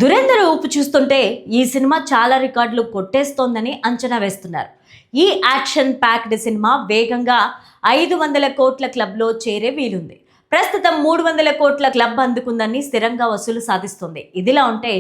దురేందర్ ఊపు చూస్తుంటే ఈ సినిమా చాలా రికార్డులు కొట్టేస్తోందని అంచనా వేస్తున్నారు. ఈ యాక్షన్ ప్యాక్డ్ సినిమా వేగంగా 500 కోట్ల క్లబ్లో చేరే వీలుంది. ప్రస్తుతం 300 కోట్ల క్లబ్ అందుకుందని స్థిరంగా వసూలు సాధిస్తుంది. ఇదిలా ఉంటే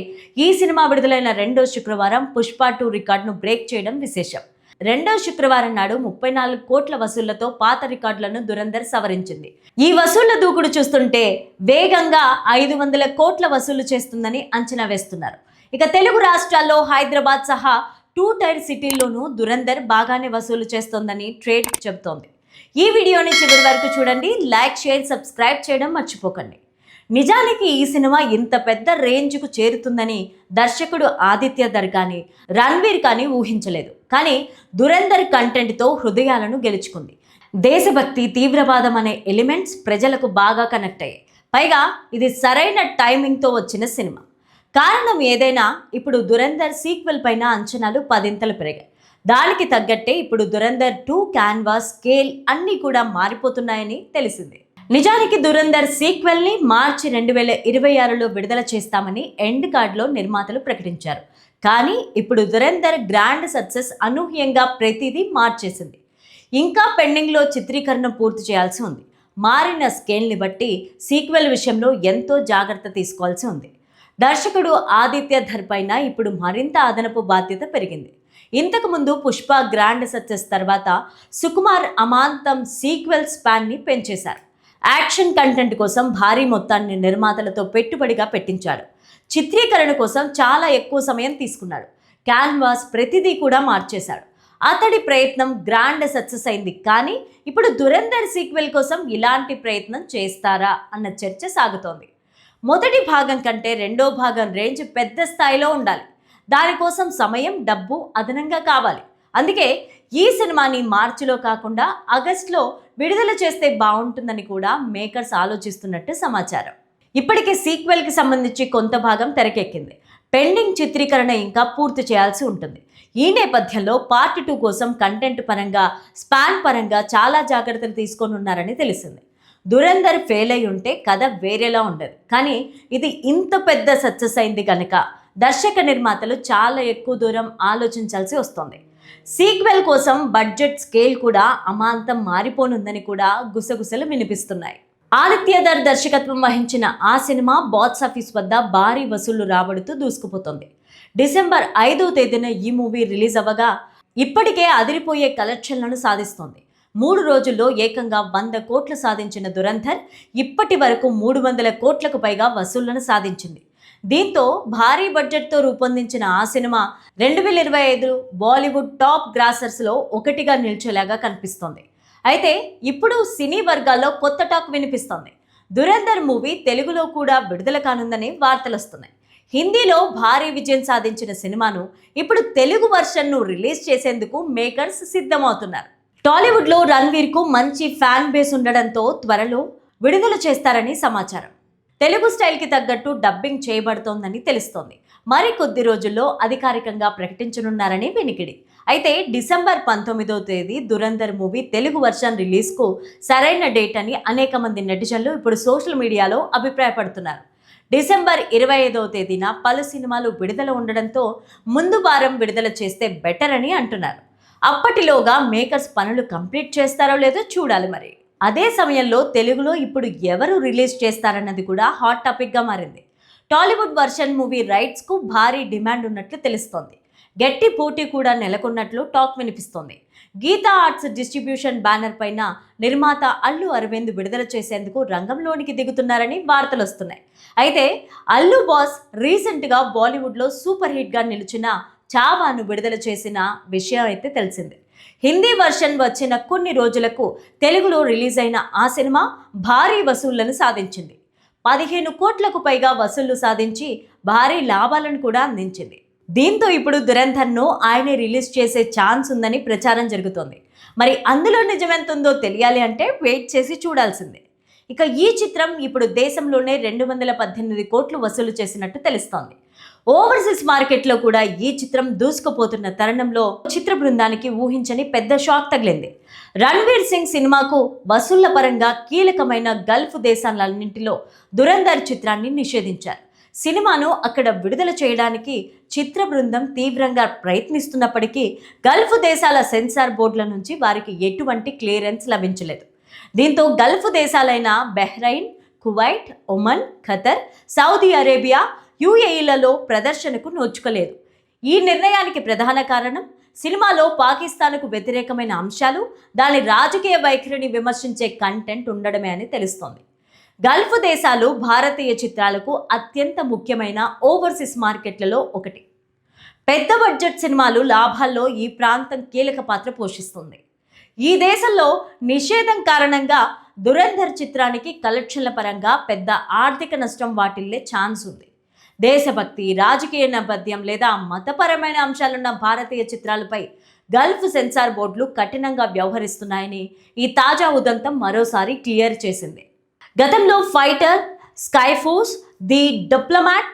ఈ సినిమా విడుదలైన రెండో శుక్రవారం పుష్ప 2 రికార్డును బ్రేక్ చేయడం విశేషం. రెండో శుక్రవారం నాడు 34 కోట్ల వసూళ్లతో పాత రికార్డులను దురందర్ సవరించింది. ఈ వసూళ్ల దూకుడు చూస్తుంటే వేగంగా 500 కోట్ల వసూలు చేస్తుందని అంచనా వేస్తున్నారు. ఇక తెలుగు రాష్ట్రాల్లో హైదరాబాద్ సహా 2 టైర్ సిటీల్లోనూ దురందర్ బాగానే వసూలు చేస్తోందని ట్రేడ్ చెబుతోంది. ఈ వీడియోని చివరి వరకు చూడండి. లైక్, షేర్, సబ్స్క్రైబ్ చేయడం మర్చిపోకండి. నిజానికి ఈ సినిమా ఇంత పెద్ద రేంజ్కు చేరుతుందని దర్శకుడు ఆదిత్య ధర్ కానీ రణ్వీర్ కానీ ఊహించలేదు. కానీ దురందర్ కంటెంట్తో హృదయాలను గెలుచుకుంది. దేశభక్తి, తీవ్రవాదం అనే ఎలిమెంట్స్ ప్రజలకు బాగా కనెక్ట్ అయ్యాయి. పైగా ఇది సరైన టైమింగ్తో వచ్చిన సినిమా. కారణం ఏదైనా ఇప్పుడు దురందర్ సీక్వెల్ పైన అంచనాలు 10 పెరిగాయి. దానికి తగ్గట్టే ఇప్పుడు దురందర్ 2 క్యాన్వాస్, స్కేల్ అన్నీ కూడా మారిపోతున్నాయని తెలిసింది. నిజానికి దురందర్ సీక్వెల్ని మార్చి 2026లో విడుదల చేస్తామని ఎండ్ కార్డ్లో నిర్మాతలు ప్రకటించారు. కానీ ఇప్పుడు దురందర్ గ్రాండ్ సక్సెస్ అనూహ్యంగా ప్రతిదీ మార్చేసింది. ఇంకా పెండింగ్లో చిత్రీకరణ పూర్తి చేయాల్సి ఉంది. మారిన స్కేల్ని బట్టి సీక్వెల్ విషయంలో ఎంతో జాగ్రత్త తీసుకోవాల్సి ఉంది. దర్శకుడు ఆదిత్య ధర్ పైన ఇప్పుడు మరింత అదనపు బాధ్యత పెరిగింది. ఇంతకుముందు పుష్ప గ్రాండ్ సక్సెస్ తర్వాత సుకుమార్ అమాంతం సీక్వెల్ స్పాన్ని పెంచేశారు. యాక్షన్ కంటెంట్ కోసం భారీ మొత్తాన్ని నిర్మాతలతో పెట్టుబడిగా పెట్టించాడు. చిత్రీకరణ కోసం చాలా ఎక్కువ సమయం తీసుకున్నాడు. క్యాన్వాస్ ప్రతిదీ కూడా మార్చేశాడు. అతడి ప్రయత్నం గ్రాండ్ సక్సెస్ అయింది. కానీ ఇప్పుడు దురందర్ సీక్వెల్ కోసం ఇలాంటి ప్రయత్నం చేస్తారా అన్న చర్చ సాగుతోంది. మొదటి భాగం కంటే రెండో భాగం రేంజ్ పెద్ద స్థాయిలో ఉండాలి. దానికోసం సమయం, డబ్బు అదనంగా కావాలి. అందుకే ఈ సినిమాని మార్చిలో కాకుండా ఆగస్టులో విడుదల చేస్తే బాగుంటుందని కూడా మేకర్స్ ఆలోచిస్తున్నట్టు సమాచారం. ఇప్పటికే సీక్వెల్కి సంబంధించి కొంత భాగం తెరకెక్కింది. పెండింగ్ చిత్రీకరణ ఇంకా పూర్తి చేయాల్సి ఉంటుంది. ఈ నేపథ్యంలో పార్ట్ 2 కోసం కంటెంట్ పరంగా, స్పాన్ పరంగా చాలా జాగ్రత్తలు తీసుకొని ఉన్నారని తెలిసింది. దురందర్ ఫెయిల్ అయి ఉంటే కథ వేరేలా ఉండదు. కానీ ఇది ఇంత పెద్ద సక్సెస్ అయింది కనుక దర్శక నిర్మాతలు చాలా ఎక్కువ దూరం ఆలోచించాల్సి వస్తుంది. సీక్వెల్ కోసం బడ్జెట్, స్కేల్ కూడా అమాంతం మారిపోనుందని కూడా గుసగుసలు వినిపిస్తున్నాయి. ఆదిత్య ధర్ దర్శకత్వం వహించిన ఆ సినిమా బాక్స్ ఆఫీస్ వద్ద భారీ వసూళ్లు రాబడుతూ దూసుకుపోతుంది. డిసెంబర్ 5వ తేదీన ఈ మూవీ రిలీజ్ అవ్వగా ఇప్పటికే అదిరిపోయే కలెక్షన్లను సాధిస్తోంది. 3 రోజుల్లో ఏకంగా 100 కోట్లు సాధించిన దురందర్ ఇప్పటి వరకు 300 కోట్లకు పైగా వసూళ్లను సాధించింది. దీంతో భారీ బడ్జెట్తో రూపొందించిన ఆ సినిమా 2025 బాలీవుడ్ టాప్ గ్రాసర్స్లో ఒకటిగా నిల్చేలాగా కనిపిస్తోంది. అయితే ఇప్పుడు సినీ వర్గాల్లో కొత్త టాక్ వినిపిస్తోంది. దురందర్ మూవీ తెలుగులో కూడా విడుదల కానుందని వార్తలు వస్తున్నాయి. హిందీలో భారీ విజయం సాధించిన సినిమాను ఇప్పుడు తెలుగు వర్షన్ను రిలీజ్ చేసేందుకు మేకర్స్ సిద్ధమవుతున్నారు. టాలీవుడ్లో రణ్వీర్కు మంచి ఫ్యాన్ బేస్ ఉండడంతో త్వరలో విడుదల చేస్తారని సమాచారం. తెలుగు స్టైల్కి తగ్గట్టు డబ్బింగ్ చేయబడుతోందని తెలుస్తోంది. మరి కొద్ది రోజుల్లో అధికారికంగా ప్రకటించనున్నారని వినికిడి. అయితే డిసెంబర్ 19వ తేదీ దురందర్ మూవీ తెలుగు వర్షన్ రిలీజ్కు సరైన డేట్ అని అనేక మంది నెటిజన్లు ఇప్పుడు సోషల్ మీడియాలో అభిప్రాయపడుతున్నారు. డిసెంబర్ 25వ తేదీన పలు సినిమాలు విడుదల ఉండడంతో ముందు వారం విడుదల చేస్తే బెటర్ అని అంటున్నారు. అప్పటిలోగా మేకర్స్ పనులు కంప్లీట్ చేస్తారో లేదో చూడాలి మరి. అదే సమయంలో తెలుగులో ఇప్పుడు ఎవరు రిలీజ్ చేస్తారన్నది కూడా హాట్ టాపిక్గా మారింది. టాలీవుడ్ వర్షన్ మూవీ రైట్స్కు భారీ డిమాండ్ ఉన్నట్లు తెలుస్తోంది. గట్టి పోటీ కూడా నెలకొన్నట్లు టాక్ వినిపిస్తోంది. గీతా ఆర్ట్స్ డిస్ట్రిబ్యూషన్ బ్యానర్ పైన నిర్మాత అల్లు అరవింద్ విడుదల చేసేందుకు రంగంలోనికి దిగుతున్నారని వార్తలు వస్తున్నాయి. అయితే అల్లు బాస్ రీసెంట్గా బాలీవుడ్లో సూపర్ హిట్గా నిలిచిన చావాను విడుదల చేసిన విషయం అయితే తెలిసిందే. హిందీ వర్షన్ వచ్చిన కొన్ని రోజులకు తెలుగులో రిలీజ్ అయిన ఆ సినిమా భారీ వసూళ్లను సాధించింది. 15 కోట్లకు పైగా వసూళ్లు సాధించి భారీ లాభాలను కూడా అందించింది. దీంతో ఇప్పుడు దురందర్ను ఆయనే రిలీజ్ చేసే ఛాన్స్ ఉందని ప్రచారం జరుగుతోంది. మరి అందులో నిజమెంతుందో తెలియాలి అంటే వెయిట్ చేసి చూడాల్సిందే. ఇక ఈ చిత్రం ఇప్పుడు దేశంలోనే 218 కోట్లు వసూలు చేసినట్టు తెలుస్తోంది. ఓవర్సీస్ మార్కెట్లో కూడా ఈ చిత్రం దూసుకుపోతున్న తరుణంలో చిత్ర బృందానికి ఊహించని పెద్ద షాక్ తగిలింది. రణ్వీర్ సింగ్ సినిమాకు వసూళ్ల పరంగా కీలకమైన గల్ఫ్ దేశాలన్నింటిలో దురందర్ చిత్రాన్ని నిషేధించారు. సినిమాను అక్కడ విడుదల చేయడానికి చిత్ర బృందం తీవ్రంగా ప్రయత్నిస్తున్నప్పటికీ గల్ఫ్ దేశాల సెన్సార్ బోర్డుల నుంచి వారికి ఎటువంటి క్లియరెన్స్ లభించలేదు. దీంతో గల్ఫ్ దేశాలైన Bahrain, Kuwait, Oman, Qatar, Saudi Arabia, యుఏఈలలో ప్రదర్శనకు నోచుకోలేదు. ఈ నిర్ణయానికి ప్రధాన కారణం సినిమాలో పాకిస్తాన్కు వ్యతిరేకమైన అంశాలు, దాని రాజకీయ వైఖరిని విమర్శించే కంటెంట్ ఉండడమే అని తెలుస్తోంది. గల్ఫ్ దేశాలు భారతీయ చిత్రాలకు అత్యంత ముఖ్యమైన ఓవర్సీస్ మార్కెట్లలో ఒకటి. పెద్ద బడ్జెట్ సినిమాలు లాభాల్లో ఈ ప్రాంతం కీలక పాత్ర పోషిస్తుంది. ఈ దేశంలో నిషేధం కారణంగా దురంధర్ చిత్రానికి కలెక్షన్ల పరంగా పెద్ద ఆర్థిక నష్టం వాటిల్లే ఛాన్స్ ఉంది. దేశభక్తి, రాజకీయ నేపథ్యం లేదా మతపరమైన అంశాలున్న భారతీయ చిత్రాలపై గల్ఫ్ సెన్సార్ బోర్డులు కఠినంగా వ్యవహరిస్తున్నాయని ఈ తాజా ఉదంతం మరోసారి క్లియర్ చేసింది. గతంలో fighter, sky force, the diplomat,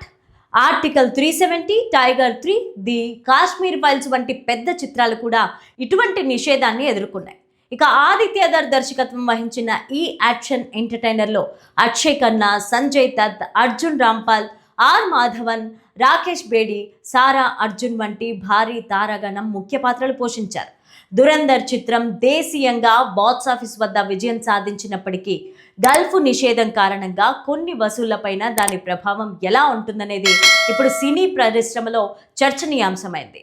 article 370, tiger 3, the Kashmir files వంటి పెద్ద చిత్రాలు కూడా ఇటువంటి నిషేధాన్ని ఎదుర్కొన్నాయి. ఇక ఆదిత్యధర్ దర్శకత్వం వహించిన ఈ యాక్షన్ ఎంటర్టైనర్లో అక్షయ్ ఖన్నా, సంజయ్ దత్, అర్జున్ రాంపాల్, ఆర్ మాధవన్, రాకేష్ బేడి, సారా అర్జున్ వంటి భారీ తారాగణం ముఖ్య పాత్రలు పోషించారు. దురంధర్ చిత్రం దేశీయంగా బాక్సాఫీస్ వద్ద విజయం సాధించినప్పటికీ గల్ఫ్ నిషేధం కారణంగా కొన్ని వసూళ్లపైన దాని ప్రభావం ఎలా ఉంటుందనేది ఇప్పుడు సినీ పరిశ్రమలో చర్చనీయాంశమైంది.